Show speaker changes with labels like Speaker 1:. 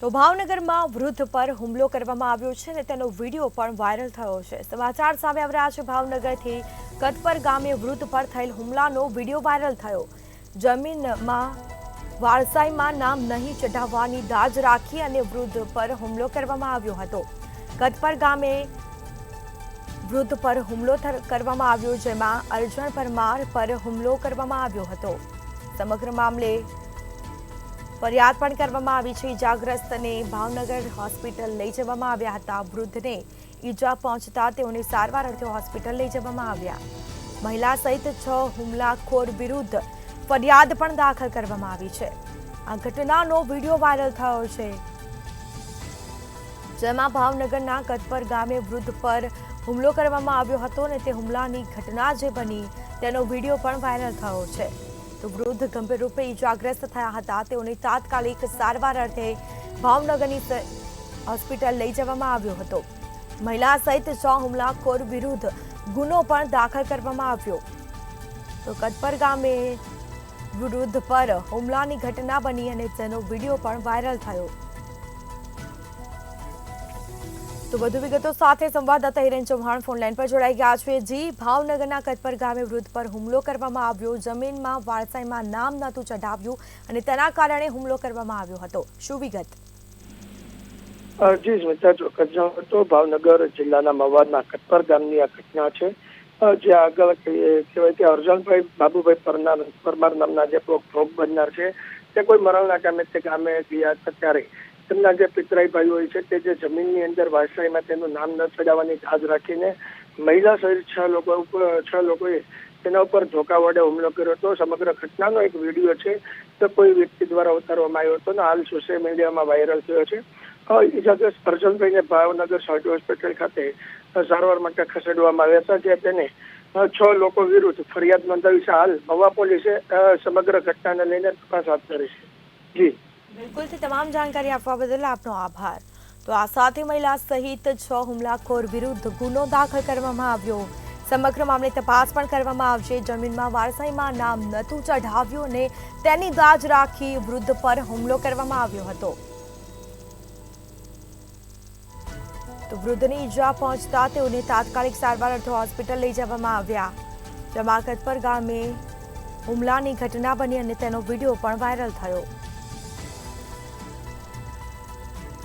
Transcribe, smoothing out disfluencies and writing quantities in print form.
Speaker 1: તો ભાવનગરમાં વૃદ્ધ પર હુમલો કરવામાં આવ્યો છે અને તેનો વિડીયો પણ વાયરલ થયો છે। સમાચાર સામે આવી રહ્યા છે ભાવનગરથી। કતપર ગામે વૃદ્ધ પર થયેલ હુમલાનો વિડીયો વાયરલ થયો। જમીનમાં વારસાઈમાં નામ નહીં ચઢાવવાની દાજ રાખી અને વૃદ્ધ પર હુમલો કરવામાં આવ્યો હતો। કતપર ગામે વૃદ્ધ પર હુમલો કરવામાં આવ્યો, જેમાં અર્જણ પરમાર પર હુમલો કરવામાં આવ્યો હતો। સમગ્ર મામલે ફરિયાદ પણ કરવામાં આવી છે। ઇજાગ્રસ્તને ભાવનગર હોસ્પિટલ લઈ જવામાં આવ્યા હતા। વૃદ્ધને ઈજા પહોંચતા તેઓને સારવાર અર્થે હોસ્પિટલ લઈ જવામાં આવ્યા। મહિલા સહિત 6 હુમલાખોર વિરુદ્ધ ફરિયાદ પણ દાખલ કરવામાં આવી છે। આ ઘટનાનો વિડીયો વાયરલ થયો છે, જેમાં ભાવનગરના કતપર ગામે વૃદ્ધ પર હુમલો કરવામાં આવ્યો હતો અને તે હુમલાની ઘટના જે બની તેનો વિડીયો પણ વાયરલ થયો છે। તો વૃદ્ધ ગંભીર રૂપે ઇજાગ્રસ્ત થયા હતા। તેઓને તાત્કાલિક સારવાર અર્થે ભાવનગરની હોસ્પિટલ લઈ જવામાં આવ્યો હતો। મહિલા સહિત 6 હુમલાખોર વિરુદ્ધ ગુનો પણ દાખલ કરવામાં આવ્યો। તો કતપર ગામે વૃદ્ધ પર હુમલાની ઘટના બની અને તેનો વિડીયો પણ વાયરલ થયો। તો વધુ વિગતો સાથે સંવાદદાતા હિરેન ચૌહાણ ફોનલાઈન પર જોડાઈ ગયા છે। જી, ભાવનગરના કતપર ગામે વૃદ્ધ પર હુમલો કરવામાં આવ્યો, જમીનમાં વારસાઈમાં નામ નહોતું ચઢાવ્યું અને તેના કારણે હુમલો કરવામાં આવ્યો હતો। શું વિગત?
Speaker 2: જી સ્મિતા, ચોક્કસ જણાવો તો ભાવનગર જિલ્લાના મવાદના કતપર ગામની આ ઘટના છે, જે આગળ કહેવાય કે અર્જણભાઈ બાબુભાઈ પરમાર નામના જે ભોગ બનનાર છે તે કોઈ મરણના કામે તે ગામે ગયા હતા। ત્યારે તેમના જે પિતરાઈ ભાઈ હોય છે તે જે જમીનની અંદર વારસાઈમાં તેનું નામ ન ચડાવવાની દાજ રાખીને મહિલા સહિત 6 લોકોએ તેના ઉપર ધોકા વડે હુમલો કર્યો હતો। સમગ્ર ઘટનાનો એક વિડીયો છે તે કોઈ વ્યક્તિ દ્વારા ઉતારવામાં આવ્યો હતો અને હાલ સોશિયલ મીડિયામાં વાયરલ થયો છે। ઇજાગ્રસ્ત અર્જણભાઈને ભાવનગર સર્ટી હોસ્પિટલ ખાતે સારવાર માટે ખસેડવામાં આવ્યા હતા, જ્યાં તેને 6 લોકો વિરુદ્ધ ફરિયાદ નોંધાવી છે। હાલ મવા પોલીસે સમગ્ર ઘટનાને લઈને તપાસ હાથ ધરી છે। જી
Speaker 1: બિલકુલ, તમામ જાણકારી આપવા બદલ આપનો આભાર। તો આ સાથે મહિલા સહિત 6 હુમલાખોર વિરુદ્ધ ગુનો દાખલ કરવામાં આવ્યો। સમગ્ર મામલે તપાસ પણ કરવામાં આવશે। જમીનમાં વારસાઈમાં નામ નહોતું ચઢાવ્યું અને તેની દાજ રાખી વૃદ્ધ પર હુમલો કરવામાં આવ્યો હતો। તો વૃદ્ધની ઈજા પહોંચતા તેઓને તાત્કાલિક સારવાર અર્થે હોસ્પિટલ લઈ જવામાં આવ્યા। જેમાં કતપર ગામે હુમલાની ઘટના બની અને તેનો વિડીયો પણ વાયરલ થયો।